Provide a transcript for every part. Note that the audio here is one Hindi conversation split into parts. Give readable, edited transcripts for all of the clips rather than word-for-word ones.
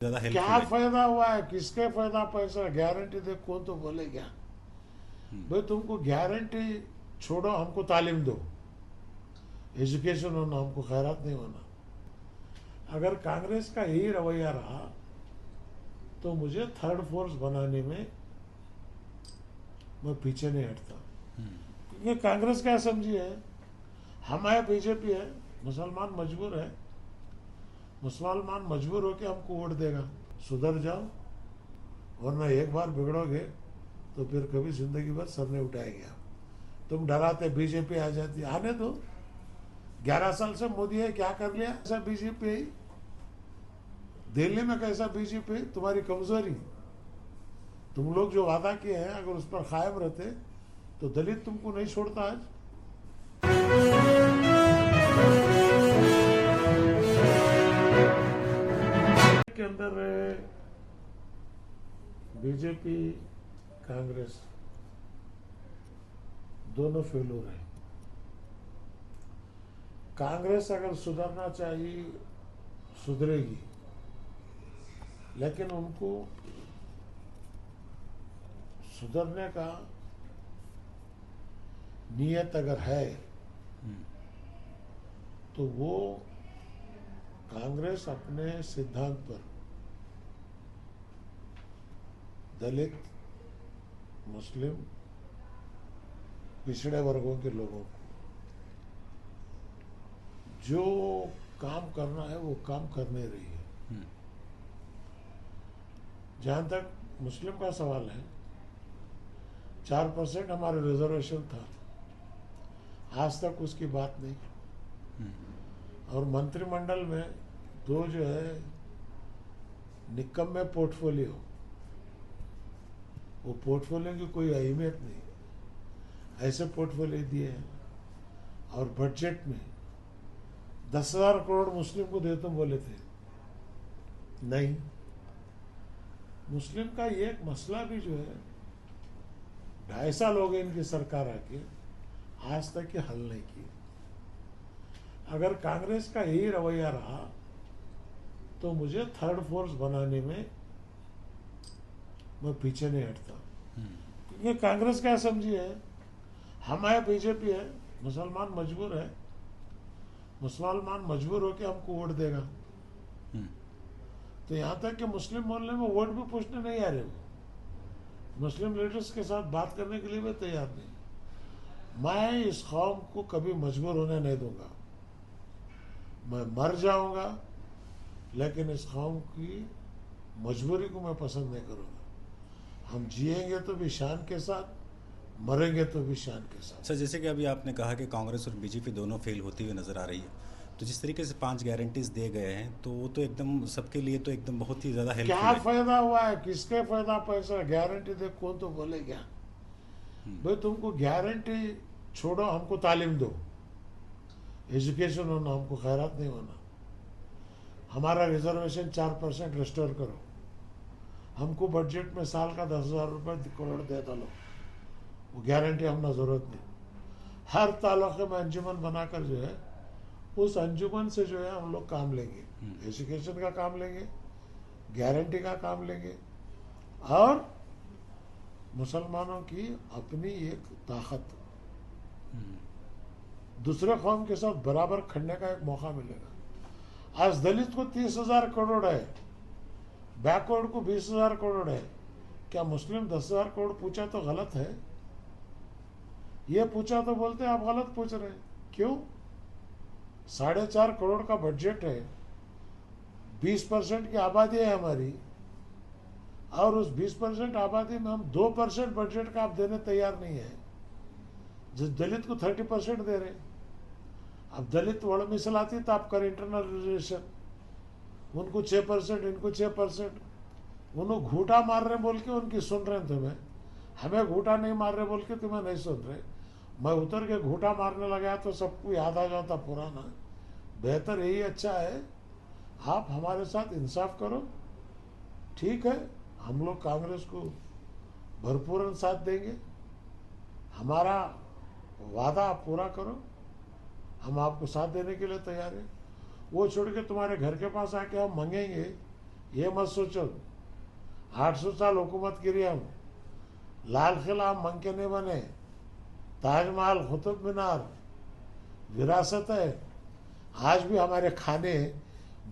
ज्यादा हेल्पफुल क्या है। फायदा हुआ है, किसके फायदा पैसा गारंटी दे, कौन तो बोले क्या भाई। तुमको गारंटी छोड़ो, हमको तालीम दो, एजुकेशन होना, हमको खैरात नहीं होना। अगर कांग्रेस का यही रवैया रहा तो मुझे थर्ड फोर्स बनाने में मैं पीछे नहीं हटता। क्योंकि कांग्रेस क्या समझी है, हम है, बीजेपी है, मुसलमान मजबूर है, मुसलमान मजबूर होकर हमको वोट देगा, सुधर जाओ, वरना एक बार बिगड़ोगे तो फिर कभी जिंदगी भर सर नहीं उठाएंगे आप। तुम डराते बीजेपी आ जाती, आने दो। 11 साल से मोदी है, क्या कर लिया ऐसा बीजेपी? दिल्ली में कैसा बीजेपी? तुम्हारी कमजोरी, तुम लोग जो वादा किए हैं अगर उस पर कायम रहते तो दलित तुमको नहीं छोड़ता आज। के अंदर बीजेपी कांग्रेस दोनों फेलूर है। कांग्रेस अगर सुधरना चाहिए सुधरेगी, लेकिन उनको सुधरने का नियत अगर है तो वो कांग्रेस अपने सिद्धांत पर दलित, मुस्लिम, पिछड़े वर्गों के लोगों को जो काम करना है वो काम करने रही है। जहां तक मुस्लिम का सवाल है, 4% हमारा रिजर्वेशन था, आज तक उसकी बात नहीं। और मंत्रिमंडल में दो जो है निकम्मे पोर्टफोलियो, वो पोर्टफोलियो की कोई अहमियत नहीं, ऐसे पोर्टफोलियो दिए हैं। और बजट में 10,000 करोड़ मुस्लिम को दे तुम बोले थे, नहीं। मुस्लिम का ये एक मसला भी जो है 2.5 साल हो गए इनकी सरकार आके, आज तक ये हल नहीं की। अगर कांग्रेस का यही रवैया रहा तो मुझे थर्ड फोर्स बनाने में मैं पीछे नहीं हटता। क्योंकि कांग्रेस क्या समझी है, हम है, बीजेपी है, मुसलमान मजबूर है, मुसलमान मजबूर होकर हमको वोट देगा। तो यहां तक कि मुस्लिम मोहल्ले में वोट भी पूछने नहीं आ रहे, वो मुस्लिम लीडर्स के साथ बात करने के लिए भी तैयार नहीं। मैं इस कौम को कभी मजबूर होने नहीं दूंगा, मैं मर जाऊंगा लेकिन इस कौम की मजबूरी को मैं पसंद नहीं करूंगा। हम जिएंगे तो भी शान के साथ, मरेंगे तो भी शान के साथ। सर, जैसे कि अभी आपने कहा कि कांग्रेस और बीजेपी दोनों फेल होती हुई नज़र आ रही है, तो जिस तरीके से 5 गारंटीज दिए गए हैं तो वो तो एकदम सबके लिए तो एकदम बहुत ही ज़्यादा हेल्पफुल क्या है। फायदा हुआ है, किसके फायदा पैसा? गारंटी दे, कौन तो बोले क्या भाई। तुमको गारंटी छोड़ो, हमको तालीम दो, एजुकेशन होना, हमको खैरात नहीं होना। हमारा रिजर्वेशन 4% रिस्टोर करो, हमको बजट में साल का 10,000 रुपये करोड़ दे दो, वो गारंटी हमने जरूरत नहीं। हर तालुके में अंजुमन बनाकर जो है, उस अंजुमन से जो है हम लोग काम लेंगे, एजुकेशन का काम लेंगे, गारंटी का काम लेंगे। और मुसलमानों की अपनी एक ताकत दूसरे कौम के साथ बराबर खड़ने का एक मौका मिलेगा। आज दलित को 30,000 करोड़ है, बैकवर्ड को 20,000 करोड़ है, क्या मुस्लिम 10,000 करोड़ पूछा तो गलत है? ये पूछा तो बोलते हैं आप गलत पूछ रहे हैं। क्यों? 4.5 करोड़ का बजट है, 20% की आबादी है हमारी, और उस 20% आबादी में हम 2% बजट का आप देने तैयार नहीं है। जिस दलित को 30% दे रहे, अब दलित वड़ मिसलाती तो आप कर इंटरनल रिजर्वेशन, उनको 6%, इनको 6%, उन्होंने घूटा मार रहे बोल के उनकी सुन रहे हैं तुम्हें, हमें घूटा नहीं मार रहे बोल के तुम्हें नहीं सुन रहे। मैं उतर के घूटा मारने लगा तो सबको याद आ जाता पुराना। बेहतर यही अच्छा है, आप हमारे साथ इंसाफ करो, ठीक है, हम लोग कांग्रेस को भरपूर साथ देंगे, हमारा वादा आप पूरा करो, हम आपको साथ देने के लिए तैयार हैं। वो छोड़ के तुम्हारे घर के पास आके हम मांगेंगे ये मत सोचो 800 साल हुकूमत करी हम, लाल किला मंके नहीं बने, ताजमहल कुतुब मीनार विरासत है। आज भी हमारे खाने,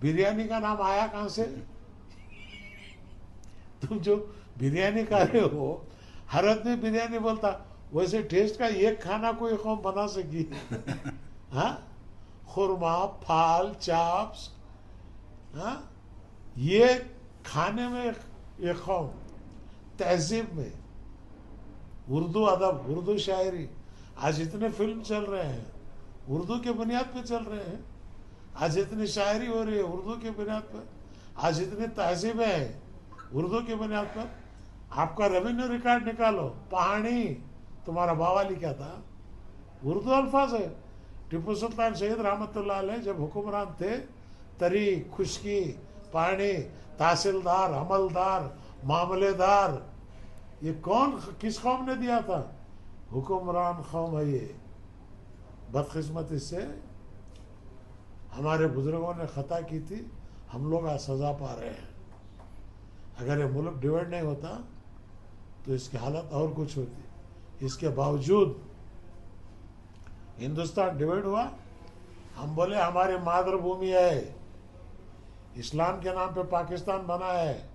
बिरयानी का नाम आया कहाँ से? तुम जो बिरयानी खा रहे हो, हर आदमी बिरयानी बोलता, वैसे टेस्ट का एक खाना कोई कौम बना सकी? हाँ, खुरमा, फाल, चाप्स, हाँ, ये खाने में एक कौम, तहजीब में, उर्दू अदब, उर्दू शायरी, आज इतने फिल्म चल रहे हैं उर्दू के बुनियाद पे चल रहे हैं, आज इतनी शायरी हो रही है उर्दू के बुनियाद पर, आज इतनी तहजीबें हैं उर्दू के बुनियाद पर। आपका रेवेन्यू रिकॉर्ड निकालो, पहाड़ी तुम्हारा बावाली क्या था, उर्दू अल्फाज है। टीपू सुल्तान शहीद रहमतुल्लाह अलैह जब हुक्मरान थे, तरी, खुशकी, पानी, तहसीलदार, अमलदार, मामलेदार, ये कौन, किस कौम ने दिया था? हुक्मरान कौम है ये। बदकिस्मती से हमारे बुजुर्गों ने खता की थी, हम लोग आज सजा पा रहे हैं। अगर ये मुल्क डिवाइड नहीं होता तो इसकी हालत और कुछ होती। इसके बावजूद हिंदुस्तान डिवाइड हुआ। हम बोले हमारी मातृभूमि है, इस्लाम के नाम पे पाकिस्तान बना है,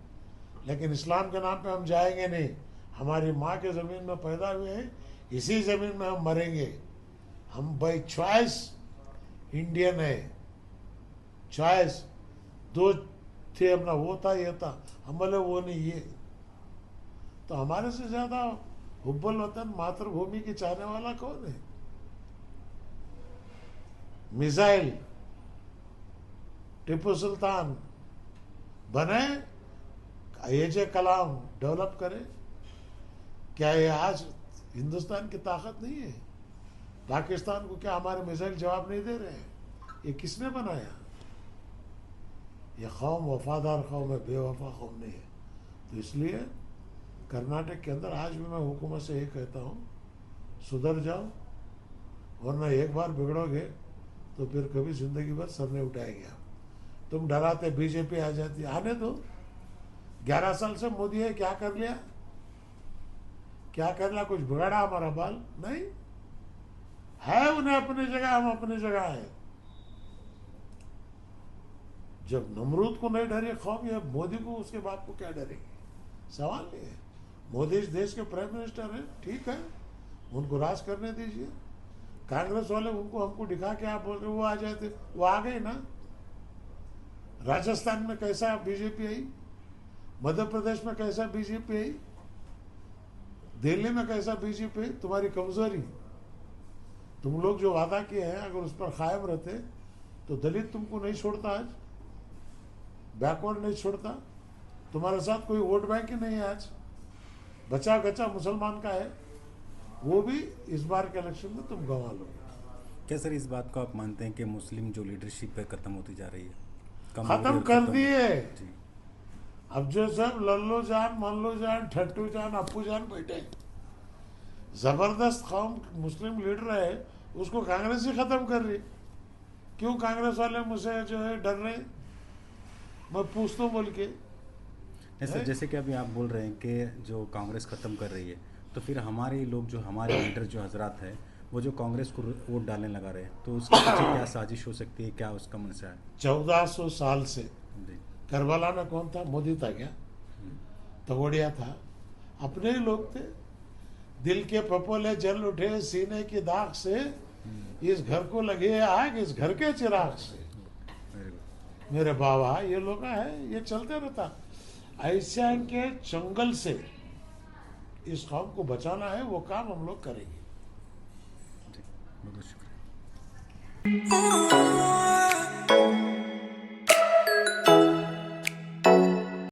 लेकिन इस्लाम के नाम पे हम जाएंगे नहीं। हमारी माँ के ज़मीन में पैदा हुए हैं, इसी ज़मीन में हम मरेंगे। हम बाई चॉइस इंडियन है। चॉइस दो थे अपना, वो था ये था, हम बोले वो नहीं ये। तो हमारे से ज़्यादा हुब्बुल वतन, मातृभूमि की चाहने वाला कौन है? मिसाइल टीपू सुल्तान बने, AJ कलाम डेवलप करे। क्या ये आज हिंदुस्तान की ताकत नहीं है? पाकिस्तान को क्या हमारे मिसाइल जवाब नहीं दे रहे हैं? ये किसने बनाया? ये कौम वफादार कौम है, बेवफा कौम नहीं है। तो इसलिए कर्नाटक के अंदर आज भी मैं हुकूमत से ये कहता हूँ, सुधर जाओ, वरना एक बार बिगड़ोगे तो फिर कभी जिंदगी भर सर नहीं उठाएंगे आप। तुम डराते बीजेपी आ जाती, आने दो। 11 साल से मोदी है, क्या कर लिया? क्या कर लिया? कुछ बिगाड़ा हमारा बाल? नहीं है। उन्हें अपनी जगह, हम अपनी जगह है। जब नमरूद को नहीं डरे कौम, या मोदी को, उसके बाप को क्या डरेगी? सवाल नहीं है। मोदी इस देश के प्राइम मिनिस्टर हैं, ठीक है, उनको राज करने दीजिए। कांग्रेस वाले उनको हमको दिखा के आप बोल रहे वो आ जाते, वो आ गए ना। राजस्थान में कैसा बीजेपी आई, मध्य प्रदेश में कैसा बीजेपी आई, दिल्ली में कैसा बीजेपी आई। तुम्हारी कमजोरी, तुम लोग जो वादा किए हैं अगर उस पर कायम रहते तो दलित तुमको नहीं छोड़ता, आज बैकवर्ड नहीं छोड़ता। तुम्हारे साथ कोई वोट बैंक ही नहीं है आज, बचा गचा मुसलमान का है, वो भी इस बार के इलेक्शन में तुम गंवा लो। क्या सर इस बात को आप मानते हैं कि मुस्लिम जो लीडरशिप है खत्म होती जा रही है? खत्म कर दिए। जी। अब जो सब लल्लो जान, मल्लो जान, ठट्टू जान, अप्पू जान बैठे, जबरदस्त कौम मुस्लिम लीडर है, उसको कांग्रेस ही खत्म कर रही। क्यों कांग्रेस वाले मुझसे जो है डर रहे? मैं पूछता हूँ बोल के। नहीं सर, जैसे कि अभी आप बोल रहे हैं कि जो कांग्रेस ख़त्म कर रही है, तो फिर हमारे लोग, जो हमारे लीडर जो हजरात हैं, वो जो कांग्रेस को वोट डालने लगा रहे हैं, तो उसके पीछे क्या साजिश हो सकती है? क्या उसका मंशा है? 1400 साल से जी। करबला में कौन था? मोदी था क्या? तगोड़िया था। अपने ही लोग थे। दिल के पपोले जल उठे सीने की दाग से, इस घर को लगे आग इस घर के चिराग से। मेरे बाबा, ये लोग है, ये चलते रहता। ऐसा के जंगल से इस कौम को बचाना है, वो काम हम लोग करेंगे। बहुत शुक्रिया।